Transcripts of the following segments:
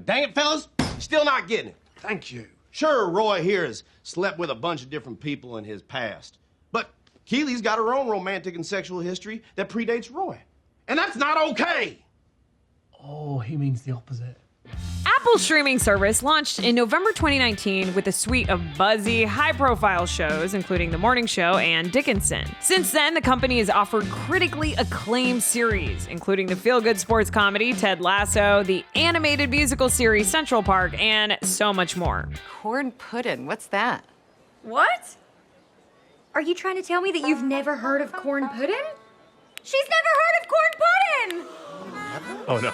Dang it, fellas, still not getting it. Thank you. Sure, Roy here has slept with a bunch of different people in his past. But Keely's got her own romantic and sexual history that predates Roy. And that's not okay. Oh, he means the opposite. Apple's streaming service launched in November 2019 with a suite of buzzy, high-profile shows, including The Morning Show and Dickinson. Since then, the company has offered critically acclaimed series, including the feel-good sports comedy Ted Lasso, the animated musical series Central Park, and so much more. Corn pudding, what's that? What? Are you trying to tell me that you've never heard of corn pudding? She's never heard of corn pudding! Oh, no.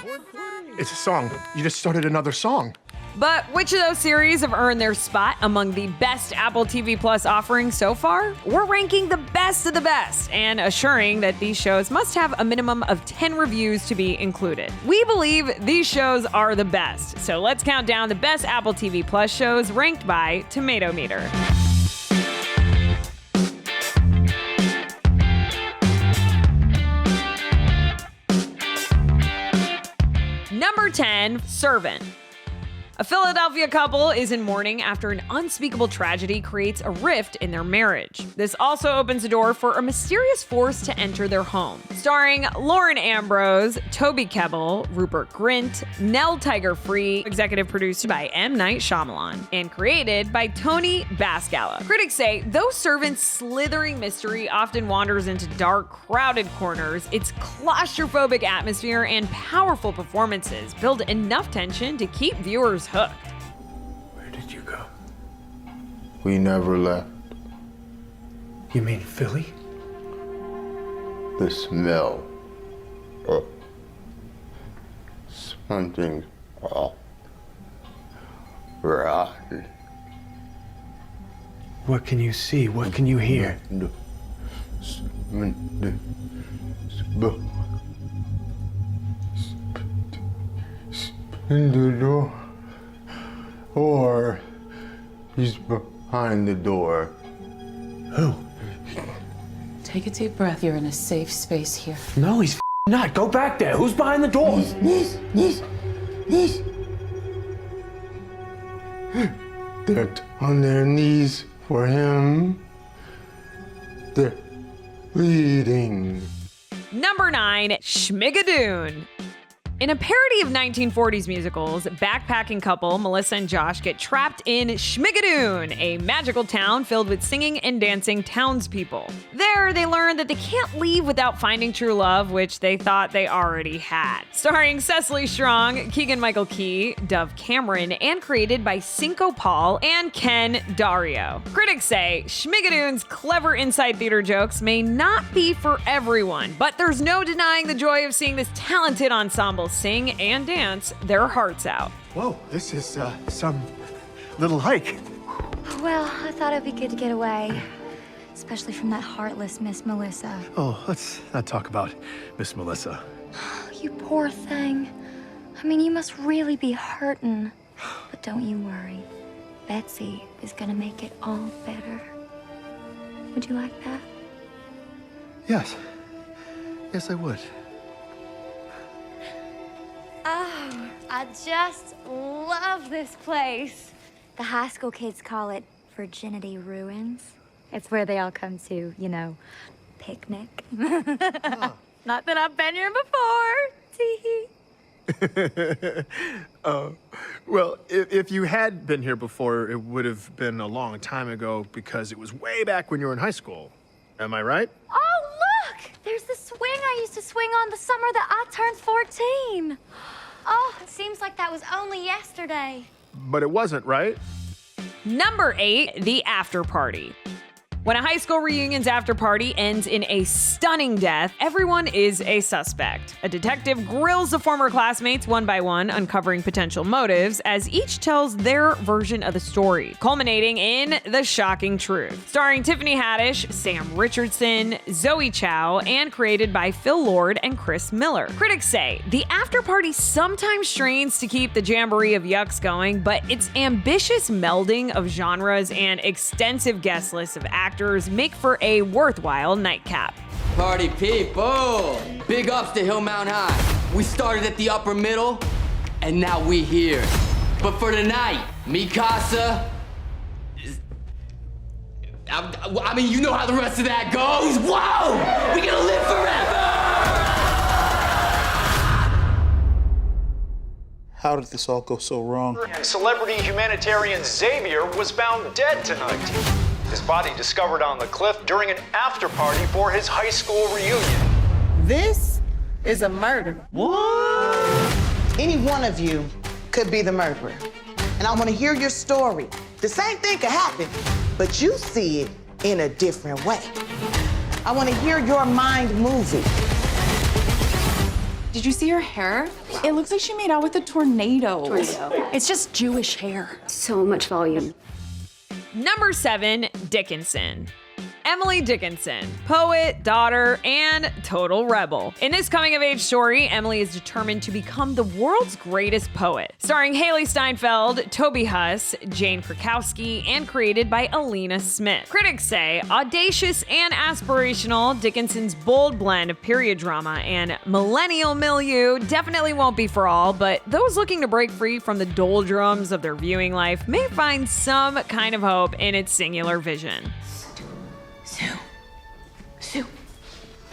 It's a song. You just started another song. But which of those series have earned their spot among the best Apple TV Plus offerings so far? We're ranking the best of the best and assuring that these shows must have a minimum of 10 reviews to be included. We believe these shows are the best, so let's count down the best Apple TV Plus shows ranked by Tomato Meter. Number 10, Servant. A Philadelphia couple is in mourning after an unspeakable tragedy creates a rift in their marriage. This also opens the door for a mysterious force to enter their home. Starring Lauren Ambrose, Toby Kebbell, Rupert Grint, Nell Tiger Free, executive produced by M. Night Shyamalan, and created by Tony Bascala. Critics say, though Servant's slithering mystery often wanders into dark, crowded corners, its claustrophobic atmosphere and powerful performances build enough tension to keep viewers hooked. Where did you go? We never left. You mean Philly? The smell of something rotten. What can you see? What can you hear? In the door. Or he's behind the door. Who? Take a deep breath. You're in a safe space here. No, he's not. Go back there. Who's behind the door? They're on their knees for him. They're bleeding. Number 9, Schmigadoon. In a parody of 1940s musicals, backpacking couple Melissa and Josh get trapped in Schmigadoon, a magical town filled with singing and dancing townspeople. There, they learn that they can't leave without finding true love, which they thought they already had. Starring Cecily Strong, Keegan-Michael Key, Dove Cameron, and created by Cinco Paul and Ken Dario. Critics say Schmigadoon's clever inside theater jokes may not be for everyone, but there's no denying the joy of seeing this talented ensemble sing and dance their hearts out. Whoa, this is some little hike. Well, I thought it'd be good to get away. Especially from that heartless Miss Melissa. Oh, let's not talk about Miss Melissa. You poor thing. I mean, you must really be hurting. But don't you worry. Betsy is gonna make it all better. Would you like that? Yes. Yes, I would. Oh, I just love this place. The high school kids call it Virginity Ruins. It's where they all come to, you know, picnic. Not that I've been here before. Well, if you had been here before, it would have been a long time ago because it was way back when you were in high school. Am I right? Oh, look! There's the swing I used to swing on the summer that I turned 14. Oh, it seems like that was only yesterday. But it wasn't, right? Number 8, The After Party. When a high school reunion's after party ends in a stunning death, everyone is a suspect. A detective grills the former classmates one by one, uncovering potential motives as each tells their version of the story, culminating in the shocking truth. Starring Tiffany Haddish, Sam Richardson, Zoe Chow, and created by Phil Lord and Chris Miller. Critics say the after party sometimes strains to keep the jamboree of yucks going, but its ambitious melding of genres and extensive guest lists of actors make for a worthwhile nightcap. Party people! Big ups to Hill Mount High. We started at the upper middle, and now we're here. But for tonight, Mikasa, I mean, you know how the rest of that goes. Whoa! We're gonna live forever! How did this all go so wrong? Celebrity humanitarian Xavier was found dead tonight. His body discovered on the cliff during an after party for his high school reunion. This is a murder. What? Any one of you could be the murderer. And I want to hear your story. The same thing could happen, but you see it in a different way. I want to hear your mind movie. Did you see her hair? It looks like she made out with a tornado. It's just Jewish hair. So much volume. Number 7, Dickinson. Emily Dickinson, poet, daughter, and total rebel. In this coming-of-age story, Emily is determined to become the world's greatest poet. Starring Haley Steinfeld, Toby Huss, Jane Krakowski, and created by Alina Smith. Critics say, audacious and aspirational, Dickinson's bold blend of period drama and millennial milieu definitely won't be for all, but those looking to break free from the doldrums of their viewing life may find some kind of hope in its singular vision. Sue.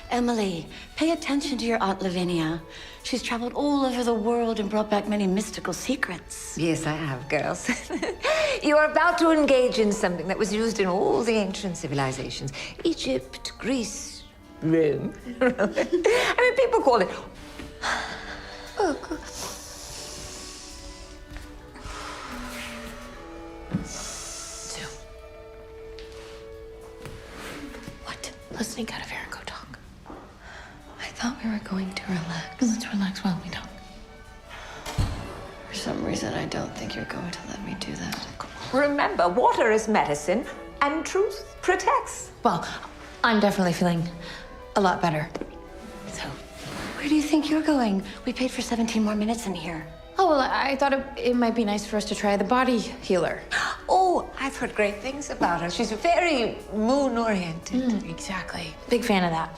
Emily, pay attention to your Aunt Lavinia. She's traveled all over the world and brought back many mystical secrets. Yes, I have, girls. You are about to engage in something that was used in all the ancient civilizations. Egypt, Greece, Rome. I mean, people call it... Oh, God. Let's sneak out of here and go talk. I thought we were going to relax. Let's relax while we talk. For some reason, I don't think you're going to let me do that. Remember, water is medicine, and truth protects. Well, I'm definitely feeling a lot better. So, where do you think you're going? We paid for 17 more minutes in here. Oh, well, I thought it might be nice for us to try the body healer. Oh, I've heard great things about her. She's very moon-oriented. Exactly. Big fan of that.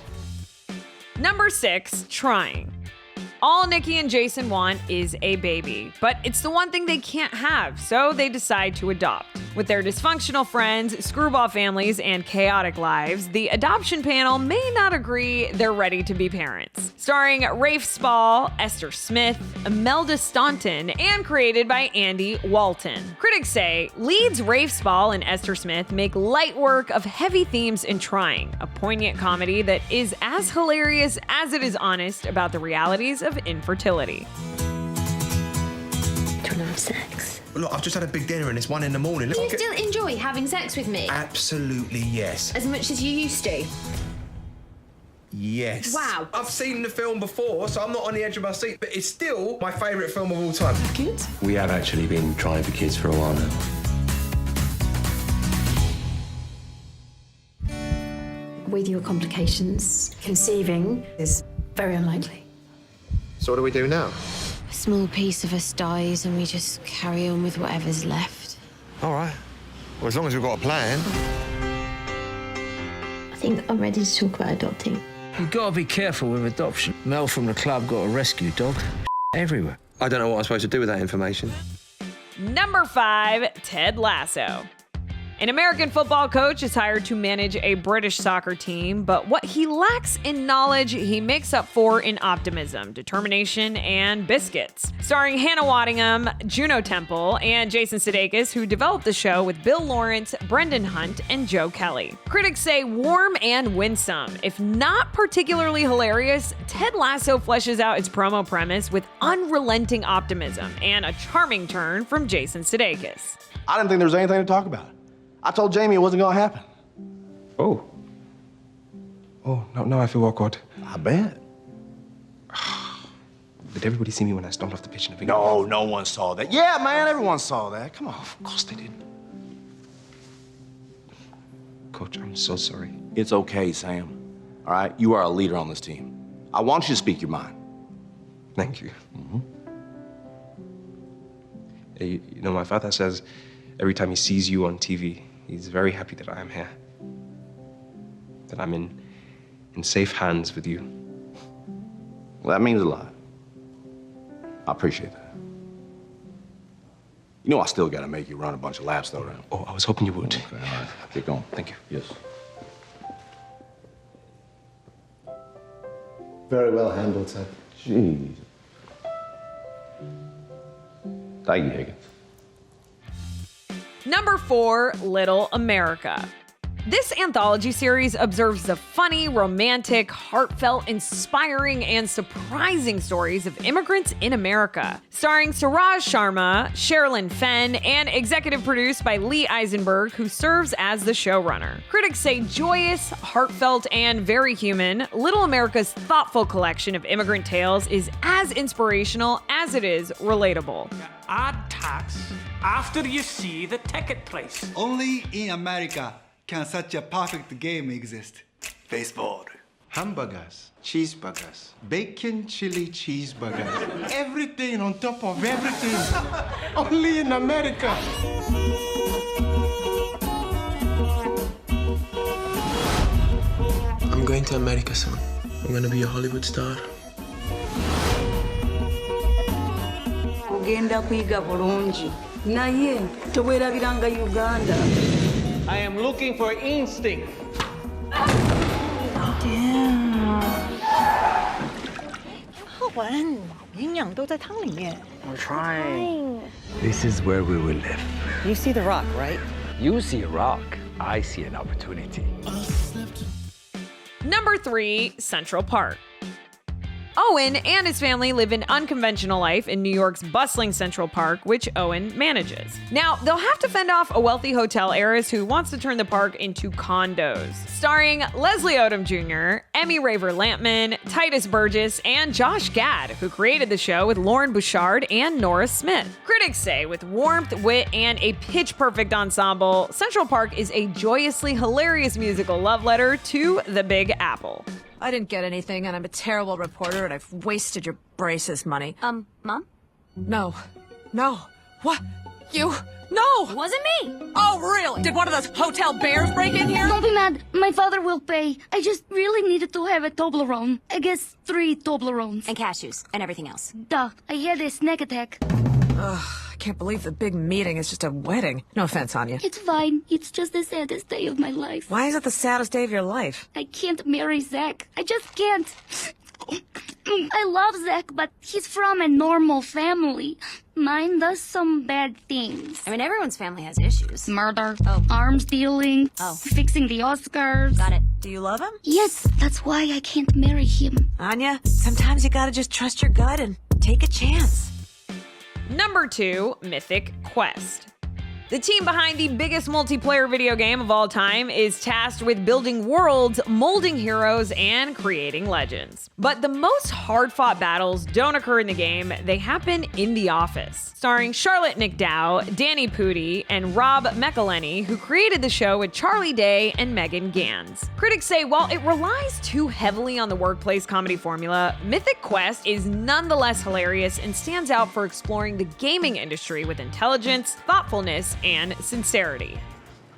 Number 6, trying. All Nikki and Jason want is a baby, but it's the one thing they can't have, so they decide to adopt. With their dysfunctional friends, screwball families, and chaotic lives, the adoption panel may not agree they're ready to be parents. Starring Rafe Spall, Esther Smith, Imelda Staunton, and created by Andy Walton. Critics say leads Rafe Spall and Esther Smith make light work of heavy themes in Trying, a poignant comedy that is as hilarious as it is honest about the realities of infertility. Do you want to have sex? Look, I've just had a big dinner and it's 1 in the morning. Do you still enjoy having sex with me? Absolutely, yes. As much as you used to? Yes. Wow. I've seen the film before, so I'm not on the edge of my seat, but it's still my favourite film of all time. Kids? We have actually been trying for kids for a while now. With your complications, conceiving is very unlikely. So what do we do now? A small piece of us dies and we just carry on with whatever's left. All right. Well, as long as we've got a plan. I think I'm ready to talk about adopting. You've got to be careful with adoption. Mel from the club got a rescue dog everywhere. I don't know what I'm supposed to do with that information. Number 5, Ted Lasso. An American football coach is hired to manage a British soccer team, but what he lacks in knowledge, he makes up for in optimism, determination, and biscuits. Starring Hannah Waddingham, Juno Temple, and Jason Sudeikis, who developed the show with Bill Lawrence, Brendan Hunt, and Joe Kelly. Critics say warm and winsome. If not particularly hilarious, Ted Lasso fleshes out its promo premise with unrelenting optimism and a charming turn from Jason Sudeikis. I didn't think there was anything to talk about. I told Jamie it wasn't gonna happen. Oh. Oh, no, I feel awkward. I bet. Did everybody see me when I stormed off the pitch in the video? No, no one saw that. Yeah, man, everyone saw that. Come on. Of course they did. Coach, I'm so sorry. It's okay, Sam. All right? You are a leader on this team. I want you to speak your mind. Thank you. Hey, you know, my father says every time he sees you on TV, he's very happy that I am here. That I'm in safe hands with you. Well, that means a lot. I appreciate that. You know I still gotta make you run a bunch of laps, though, right? Oh, I was hoping you would. Okay, all right. Get going. Thank you. Yes. Very well handled, sir. Jeez. Thank you, Higgins. Number 4, Little America. This anthology series observes the funny, romantic, heartfelt, inspiring, and surprising stories of immigrants in America. Starring Suraj Sharma, Sherilyn Fenn, and executive produced by Lee Eisenberg, who serves as the showrunner. Critics say joyous, heartfelt, and very human, Little America's thoughtful collection of immigrant tales is as inspirational as it is relatable. Add tax after you see the ticket price. Only in America can such a perfect game exist. Baseball. Hamburgers, cheeseburgers, bacon chili cheeseburgers. Everything on top of everything. Only in America. I'm going to America soon. I'm gonna be a Hollywood star. Ogenda kuyiga bulungi naye teweerabiranga Uganda. I am looking for instinct. We're trying. This is where we will live. You see the rock, right? You see a rock, I see an opportunity. Number 3, Central Park. Owen and his family live an unconventional life in New York's bustling Central Park, which Owen manages. Now, they'll have to fend off a wealthy hotel heiress who wants to turn the park into condos. Starring Leslie Odom Jr., Emmy Raver Lampman, Titus Burgess, and Josh Gad, who created the show with Lauren Bouchard and Nora Smith. Critics say with warmth, wit, and a pitch-perfect ensemble, Central Park is a joyously hilarious musical love letter to the Big Apple. I didn't get anything, and I'm a terrible reporter, and I've wasted your braces money. Mom? No. No. What? You? No! It wasn't me! Oh, really? Did one of those hotel bears break in here? Don't be mad. My father will pay. I just really needed to have a Toblerone. I guess 3 Toblerones. And cashews, and everything else. Duh. I had a snack attack. Ugh, I can't believe the big meeting is just a wedding. No offense, Anya. It's fine. It's just the saddest day of my life. Why is it the saddest day of your life? I can't marry Zach. I just can't. I love Zach, but he's from a normal family. Mine does some bad things. I mean, everyone's family has issues. Murder, arms dealing, fixing the Oscars. Got it. Do you love him? Yes, that's why I can't marry him. Anya, sometimes you gotta just trust your gut and take a chance. Number 2, Mythic Quest. The team behind the biggest multiplayer video game of all time is tasked with building worlds, molding heroes, and creating legends. But the most hard-fought battles don't occur in the game, they happen in the office. Starring Charlotte McDowell, Danny Pudi, and Rob McElhenney, who created the show with Charlie Day and Megan Gans. Critics say while it relies too heavily on the workplace comedy formula, Mythic Quest is nonetheless hilarious and stands out for exploring the gaming industry with intelligence, thoughtfulness, and sincerity.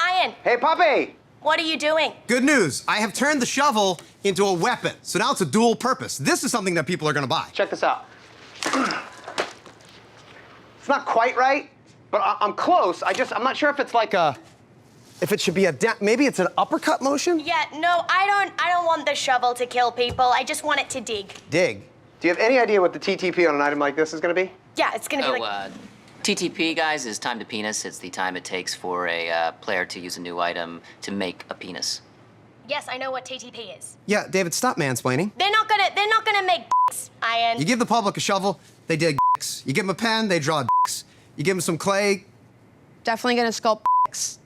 Ian! Hey, puppy! What are you doing? Good news. I have turned the shovel into a weapon. So now it's a dual purpose. This is something that people are gonna buy. Check this out. It's not quite right, but I'm close. I'm not sure if it's like if it should be maybe it's an uppercut motion? Yeah, no, I don't want the shovel to kill people. I just want it to dig. Dig. Do you have any idea what the TTP on an item like this is gonna be? Yeah, it's gonna be like... TTP, guys, is time to penis. It's the time it takes for a player to use a new item to make a penis. Yes, I know what TTP is. Yeah, David, stop mansplaining. They're not gonna make dicks, Ian. You give the public a shovel, they dig dicks. You give them a pen, they draw dicks. You give them some clay. Definitely gonna sculpt dicks.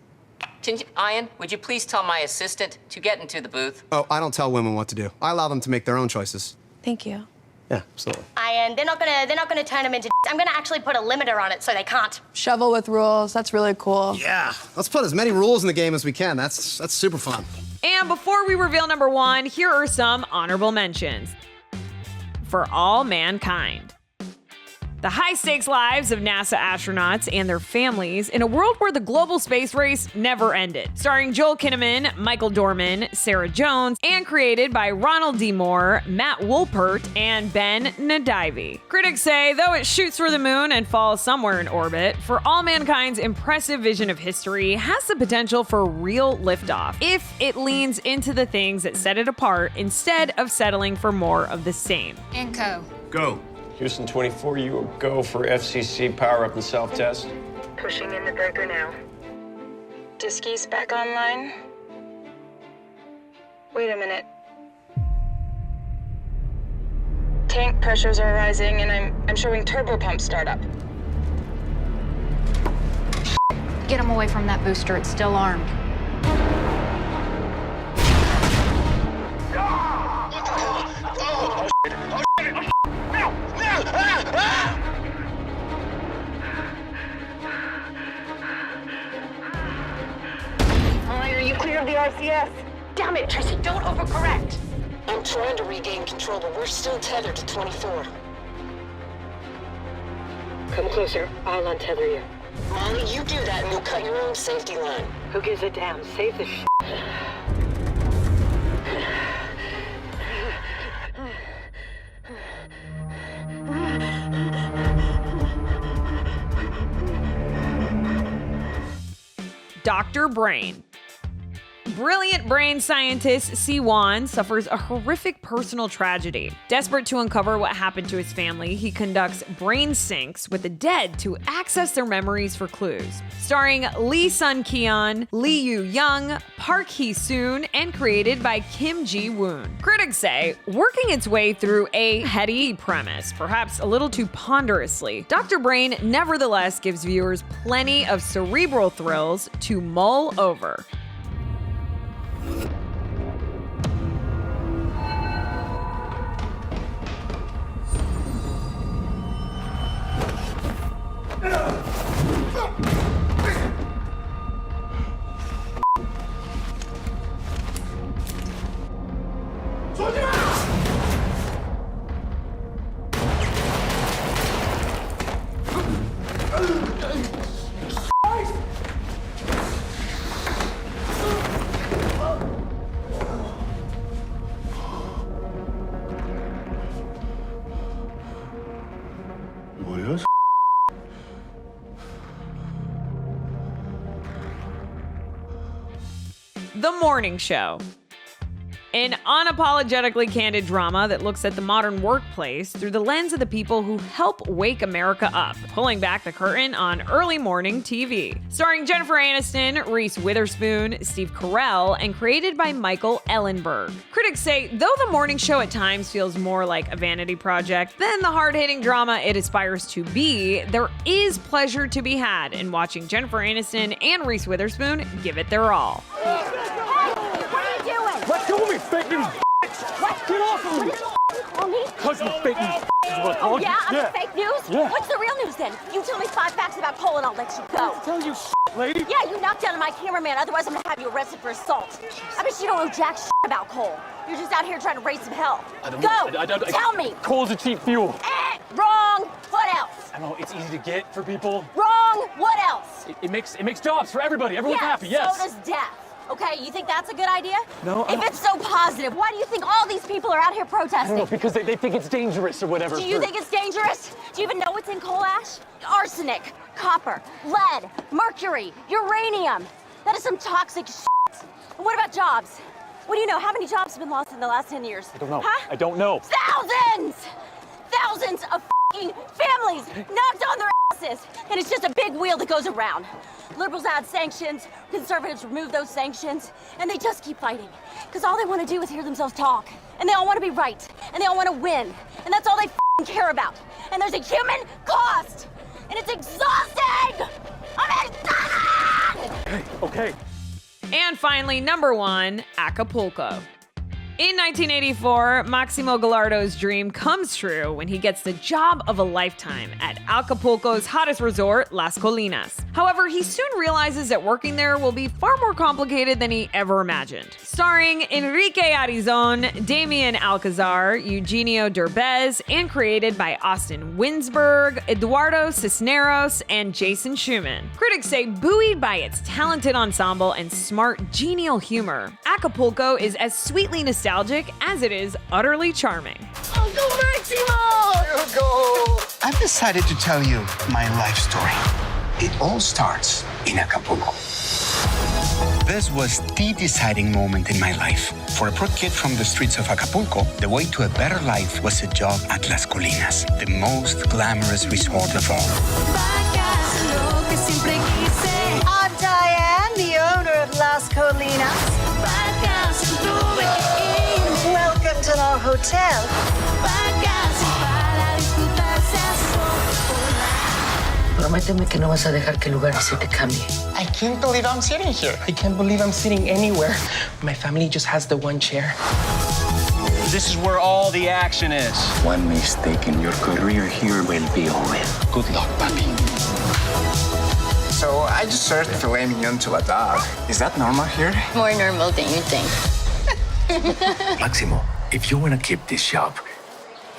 Ian, would you please tell my assistant to get into the booth? Oh, I don't tell women what to do. I allow them to make their own choices. Thank you. Yeah, absolutely. Ian, they're not gonna turn them into dicks. I'm gonna actually put a limiter on it so they can't. Shovel with rules, that's really cool. Yeah, let's put as many rules in the game as we can. That's super fun. And before we reveal number 1, here are some honorable mentions. For All Mankind. The high-stakes lives of NASA astronauts and their families in a world where the global space race never ended. Starring Joel Kinnaman, Michael Dorman, Sarah Jones, and created by Ronald D. Moore, Matt Woolpert, and Ben Nadivi. Critics say, though it shoots for the moon and falls somewhere in orbit, For All Mankind's impressive vision of history has the potential for real liftoff if it leans into the things that set it apart instead of settling for more of the same. Inco. Go. Houston 24, you will go for FCC power up and self-test. Pushing in the breaker now. Diskey's back online. Wait a minute. Tank pressures are rising and I'm showing turbopump startup. Get him away from that booster. It's still armed. Are you clear of the RCS? Damn it, Tracy, don't overcorrect. I'm trying to regain control, but we're still tethered to 24. Come closer. I'll untether you. Molly, you do that and you'll cut your own safety line. Who gives a damn? Save the shit. Dr. Brain. Brilliant brain scientist Siwan suffers a horrific personal tragedy. Desperate to uncover what happened to his family, he conducts brain syncs with the dead to access their memories for clues. Starring Lee Sun-keon, Lee Yu-young, Park Hee-soon, and created by Kim Ji-woon. Critics say, working its way through a heady premise, perhaps a little too ponderously, Dr. Brain nevertheless gives viewers plenty of cerebral thrills to mull over. The Morning Show. An unapologetically candid drama that looks at the modern workplace through the lens of the people who help wake America up, pulling back the curtain on early morning TV. Starring Jennifer Aniston, Reese Witherspoon, Steve Carell, and created by Michael Ellenberg. Critics say, though the morning show at times feels more like a vanity project than the hard-hitting drama it aspires to be, there is pleasure to be had in watching Jennifer Aniston and Reese Witherspoon give it their all. Let go of me, fake news, bitch! What? Get off of me! Call me? Because you're fake news, is what I called you. I'm fake news? Yeah. What's the real news then? You tell me 5 facts about Cole and I'll let you go. I tell you, lady. Yeah, you knocked down my cameraman, otherwise I'm gonna have you arrested for assault. I bet you don't know jack about Cole. You're just out here trying to raise some hell. Tell me! Cole's a cheap fuel. Wrong! What else? I don't know, it's easy to get for people. Wrong! What else? It makes jobs for everybody. Everyone's happy, yes. So does death. Okay, you think that's a good idea? No, If it's so positive, why do you think all these people are out here I protesting? don't know, because they think it's dangerous or whatever. Do you think it's dangerous? Do you even know what's in coal ash? Arsenic, copper, lead, mercury, uranium. That is some toxic shit. And what about jobs? What do you know? How many jobs have been lost in the last 10 years? I don't know. Huh? I don't know. Thousands! Thousands of f***ing families knocked on their asses. And it's just a big wheel that goes around. Liberals add sanctions, conservatives remove those sanctions, and they just keep fighting. Because all they want to do is hear themselves talk. And they all want to be right. And they all want to win. And that's all they f***ing care about. And there's a human cost. And it's exhausting! I'm exhausted! Okay. And finally, number 1, Acapulco. In 1984, Maximo Gallardo's dream comes true when he gets the job of a lifetime at Acapulco's hottest resort, Las Colinas. However, he soon realizes that working there will be far more complicated than he ever imagined. Starring Enrique Arizon, Damien Alcazar, Eugenio Derbez, and created by Austin Winsberg, Eduardo Cisneros, and Jason Schumann. Critics say buoyed by its talented ensemble and smart, genial humor, Acapulco is as sweetly nostalgic as it is utterly charming. Uncle Maximo! Hugo! I've decided to tell you my life story. It all starts in Acapulco. This was the deciding moment in my life. For a poor kid from the streets of Acapulco, the way to a better life was a job at Las Colinas, the most glamorous resort of all. I'm Diane, the owner of Las Colinas. Welcome to our hotel. Prométeme que no vas a dejar que el lugar se te cambie. I can't believe I'm sitting here. I can't believe I'm sitting anywhere. My family just has the one chair. This is where all the action is. One mistake in your career here will be over. Good luck, papi. So I just served filet mignon to a dog. Is that normal here? More normal than you think. Maximo, if you want to keep this job,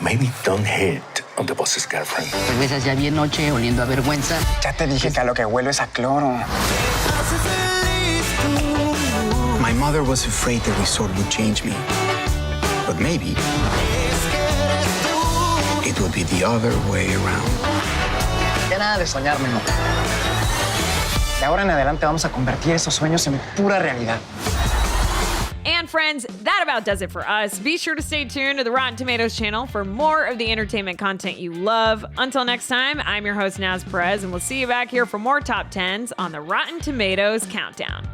maybe don't hit on the boss's girlfriend. Regresas ya bien noche oliendo a vergüenza. Ya te dije que a lo que huelo es a cloro. My mother was afraid the resort would change me. But maybe it would be the other way around. Ya nada de soñarme, no. De ahora en adelante vamos a convertir esos sueños en pura realidad. And friends, that about does it for us. Be sure to stay tuned to the Rotten Tomatoes channel for more of the entertainment content you love. Until next time, I'm your host, Naz Perez, and we'll see you back here for more top 10s on the Rotten Tomatoes Countdown.